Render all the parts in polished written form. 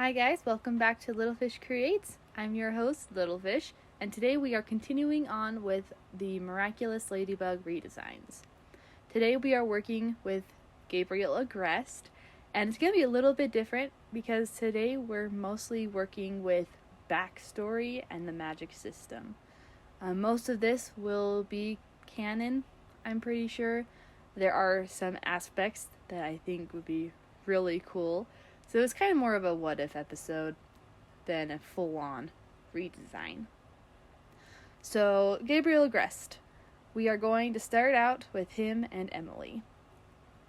Hi guys, welcome back to Little Fish Creates. I'm your host, Little Fish, and today we are continuing on with the Miraculous Ladybug redesigns. Today we are working with Gabriel Agreste, and it's going to be a little bit different because today we're mostly working with backstory and the magic system. Most of this will be canon, I'm pretty sure. There are some aspects that I think would be really cool. So it's kind of more of a what-if episode than a full-on redesign. So, Gabriel Agreste. We are going to start out with him and Emily.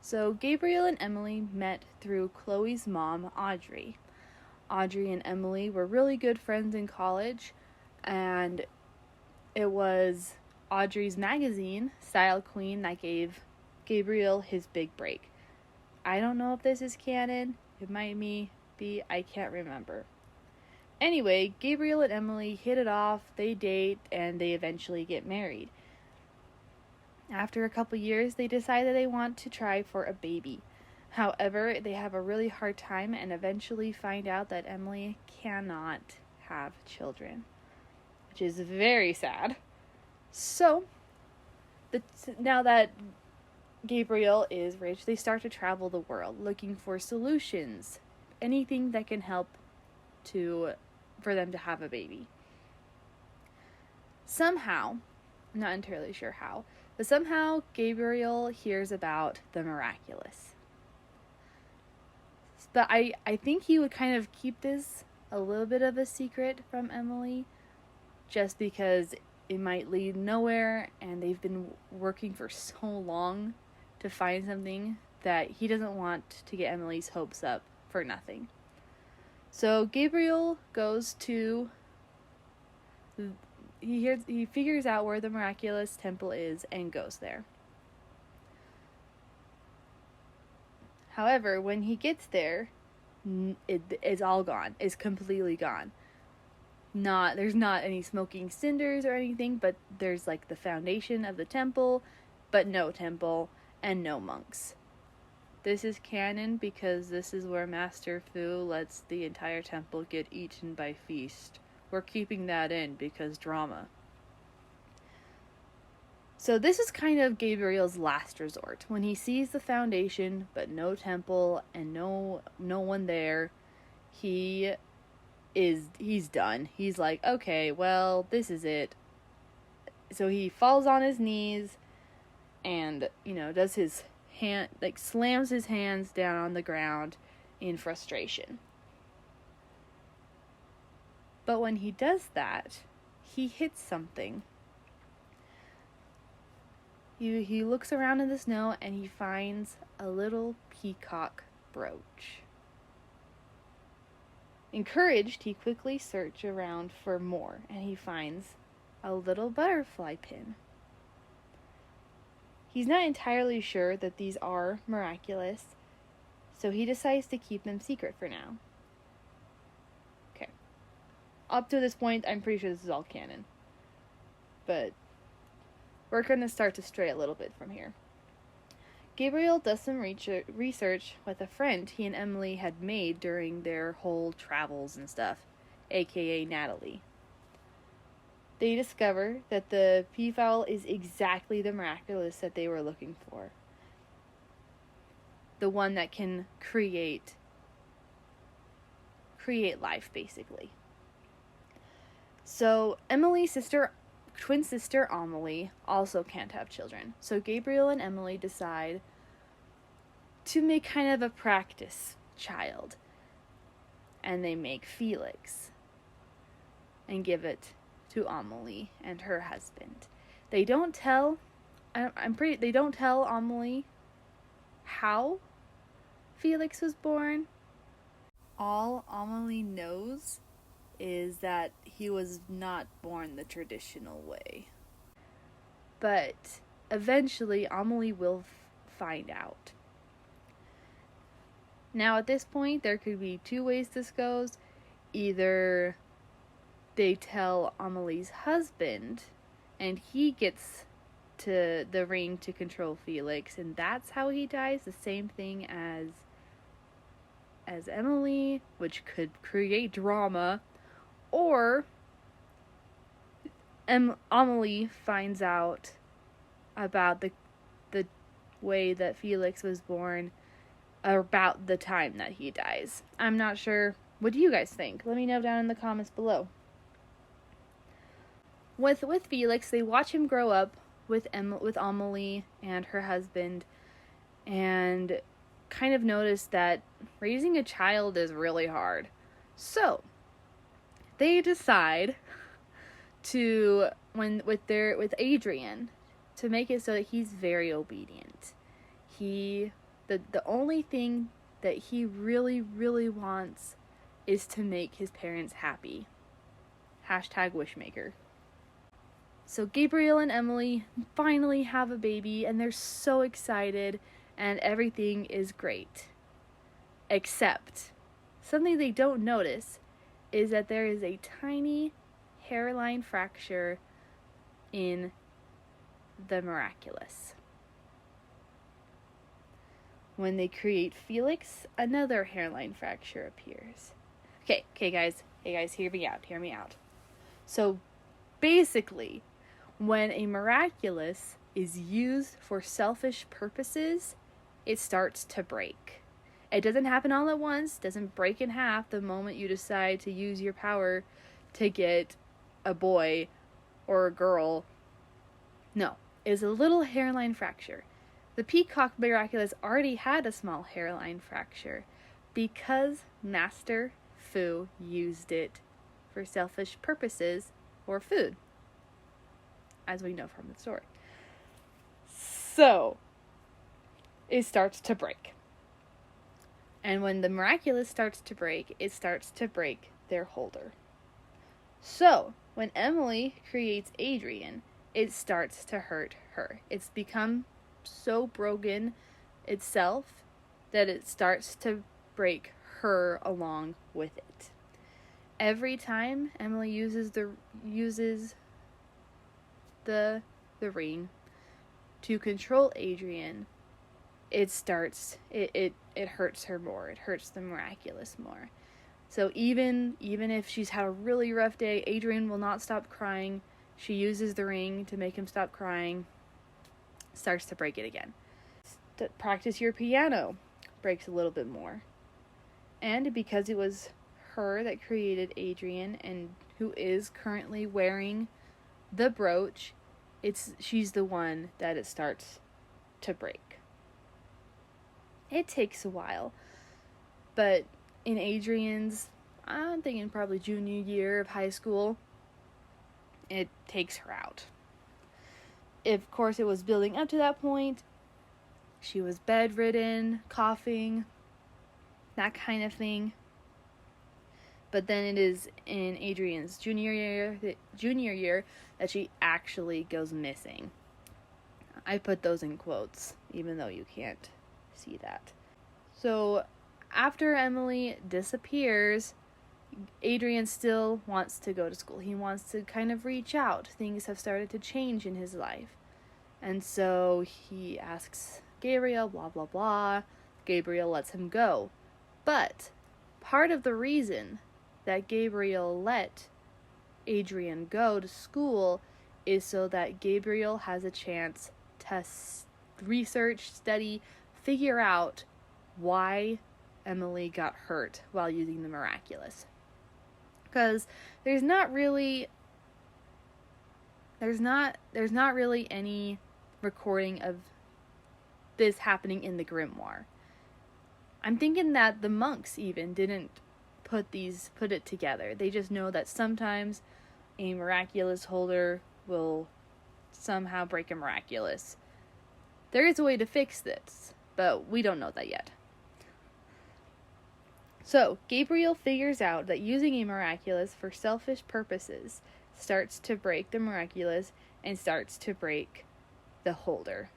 So, Gabriel and Emily met through Chloe's mom, Audrey. Audrey and Emily were really good friends in college, and it was Audrey's magazine, Style Queen, that gave Gabriel his big break. I don't know if this is canon. It might be, I can't remember. Anyway, Gabriel and Emily hit it off, they date, and they eventually get married. After a couple years, they decide that they want to try for a baby. However, they have a really hard time and eventually find out that Emily cannot have children, which is very sad. So, now that Gabriel is rich, they start to travel the world looking for solutions, anything that can help for them to have a baby. Somehow, I'm not entirely sure how, but somehow Gabriel hears about the Miraculous. But I think he would kind of keep this a little bit of a secret from Emily, just because it might lead nowhere, and they've been working for so long to find something that he doesn't want to get Emily's hopes up for nothing. So Gabriel goes to, he figures out where the Miraculous temple is and goes there. However, when he gets there, it's all gone. It's completely gone. There's not any smoking cinders or anything, but there's like the foundation of the temple, but no temple. And no monks. This is canon because this is where Master Fu lets the entire temple get eaten by feast. We're keeping that in because drama. So this is kind of Gabriel's last resort. When he sees the foundation but no temple and no one there, he's done. He's like, okay, well, this is it. So he falls on his knees and, does his hand, slams his hands down on the ground in frustration. But when he does that, he hits something. He looks around in the snow and he finds a little peacock brooch. Encouraged, he quickly searches around for more, and he finds a little butterfly pin. He's not entirely sure that these are miraculous, so he decides to keep them secret for now. Okay. Up to this point, I'm pretty sure this is all canon. But we're going to start to stray a little bit from here. Gabriel does some research with a friend he and Emily had made during their whole travels and stuff, aka Natalie. They discover that the peafowl is exactly the Miraculous that they were looking for. The one that can create life, basically. So Emily's twin sister Amelie also can't have children. So Gabriel and Emily decide to make kind of a practice child. And they make Felix and give it to Amelie and her husband. They don't tell Amelie how Felix was born. All Amelie knows is that he was not born the traditional way. But eventually Amelie will find out. Now at this point there could be two ways this goes. Either they tell Amelie's husband, and he gets to the ring to control Felix, and that's how he dies. The same thing as as Emily, which could create drama, or Amelie finds out about the way that Felix was born about the time that he dies. I'm not sure. What do you guys think? Let me know down in the comments below. With Felix, they watch him grow up with Amelie and her husband, and kind of notice that raising a child is really hard. So they decide to with Adrian to make it so that he's very obedient. The only thing that he really, really wants is to make his parents happy. #wishmaker. So Gabriel and Emily finally have a baby, and they're so excited, and everything is great. Except, something they don't notice is that there is a tiny hairline fracture in the Miraculous. When they create Felix, another hairline fracture appears. Okay, guys, hear me out. So, basically, when a Miraculous is used for selfish purposes, it starts to break. It doesn't happen all at once, doesn't break in half the moment you decide to use your power to get a boy or a girl. No, it's a little hairline fracture. The Peacock Miraculous already had a small hairline fracture because Master Fu used it for selfish purposes or food, as we know from the story. So, it starts to break. And when the Miraculous starts to break, it starts to break their holder. So, when Emily creates Adrian, it starts to hurt her. It's become so broken itself that it starts to break her along with it. Every time Emily uses the ring to control Adrian, it hurts her more. It hurts the Miraculous more. So even if she's had a really rough day, Adrian will not stop crying. She uses the ring to make him stop crying. Starts to break it again. Practice your piano. Breaks a little bit more. And because it was her that created Adrian and who is currently wearing the brooch, she's the one that it starts to break. It takes a while, but in Adrian's, I'm thinking probably junior year of high school, it takes her out. Of course, it was building up to that point. She was bedridden, coughing, that kind of thing. But then it is in Adrian's junior year that she actually goes missing. I put those in quotes, even though you can't see that. So after Emily disappears, Adrian still wants to go to school. He wants to kind of reach out. Things have started to change in his life. And so he asks Gabriel, blah, blah, blah. Gabriel lets him go. But part of the reason that Gabriel let Adrian go to school is so that Gabriel has a chance to research, study, figure out why Emily got hurt while using the Miraculous. Because there's not really any recording of this happening in the grimoire. I'm thinking that the monks even didn't put it together. They just know that sometimes a Miraculous holder will somehow break a Miraculous. There is a way to fix this, but we don't know that yet. So, Gabriel figures out that using a Miraculous for selfish purposes starts to break the Miraculous and starts to break the holder.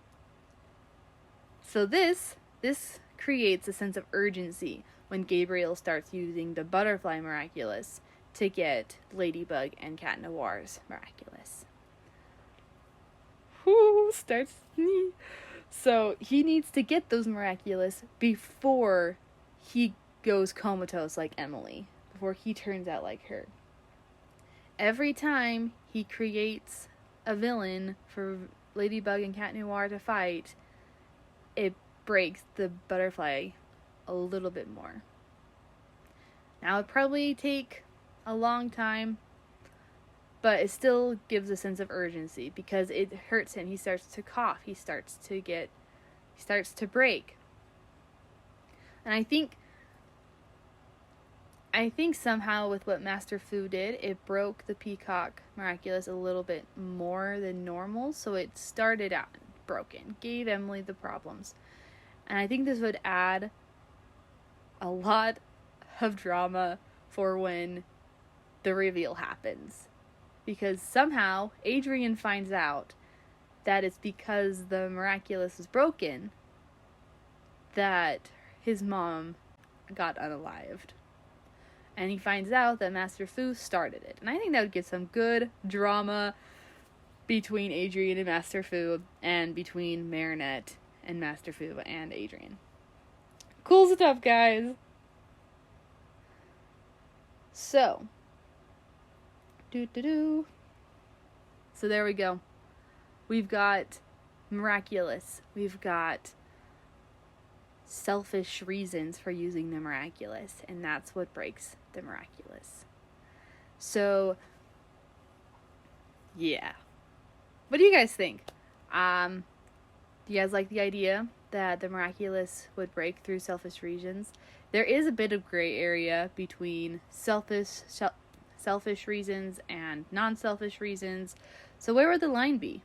So this creates a sense of urgency when Gabriel starts using the Butterfly Miraculous to get Ladybug and Cat Noir's Miraculous. So he needs to get those Miraculous before he goes comatose like Emily, before he turns out like her. Every time he creates a villain for Ladybug and Cat Noir to fight, it breaks the butterfly a little bit more. Now, it'd probably take a long time, but it still gives a sense of urgency because it hurts him. He starts to cough. He starts to break. And I think somehow with what Master Fu did, it broke the Peacock Miraculous a little bit more than normal. So it started out broken, gave Emily the problems. And I think this would add a lot of drama for when the reveal happens. Because somehow Adrian finds out that it's because the Miraculous is broken that his mom got unalived. And he finds out that Master Fu started it. And I think that would get some good drama between Adrian and Master Fu, and between Marinette and Master Fu and Adrian. Cool stuff, guys. So, so there we go. We've got Miraculous. We've got selfish reasons for using the Miraculous, and that's what breaks the Miraculous. So, yeah. What do you guys think? Do you guys like the idea that the Miraculous would break through selfish reasons? There is a bit of gray area between selfish reasons and non-selfish reasons. So where would the line be?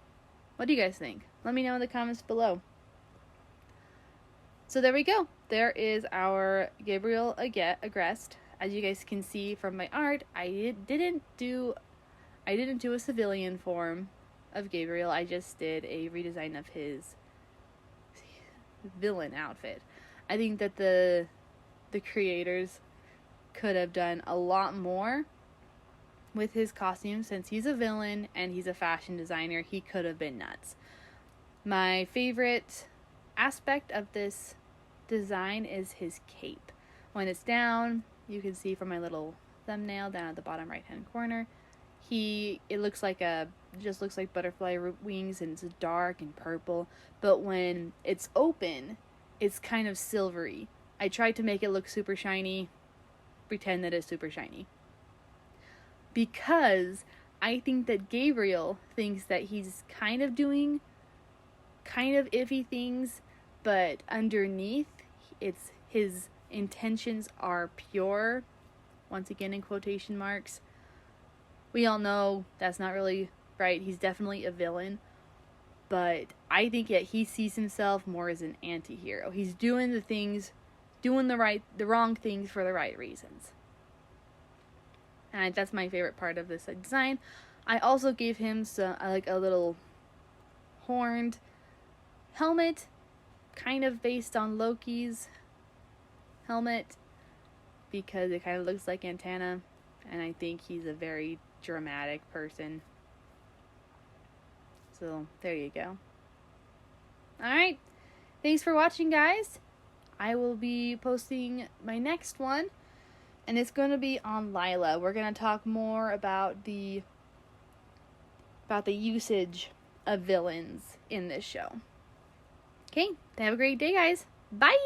What do you guys think? Let me know in the comments below. So there we go. There is our Gabriel Agreste. As you guys can see from my art, I didn't do a civilian form of Gabriel. I just did a redesign of his villain outfit. I think that the creators could have done a lot more with his costume. Since he's a villain and he's a fashion designer, he could have been nuts. My favorite aspect of this design is his cape. When it's down, you can see from my little thumbnail down at the bottom right hand corner, it looks like butterfly wings, and it's dark and purple, but when it's open, it's kind of silvery. I tried to make it look super shiny, pretend that it's super shiny, because I think that Gabriel thinks that he's kind of doing kind of iffy things, but underneath, it's his intentions are pure, once again in quotation marks. We all know that's not really right. He's definitely a villain, but I think that he sees himself more as an anti-hero. He's doing the wrong things for the right reasons. And that's my favorite part of this design. I also gave him a little horned helmet, kind of based on Loki's helmet, because it kind of looks like antenna, and I think he's a very dramatic person. So there you go. Alright, thanks for watching, guys. I will be posting my next one, and it's going to be on Lila. We're going to talk more about the usage of villains in this show. Okay, have a great day, guys. Bye!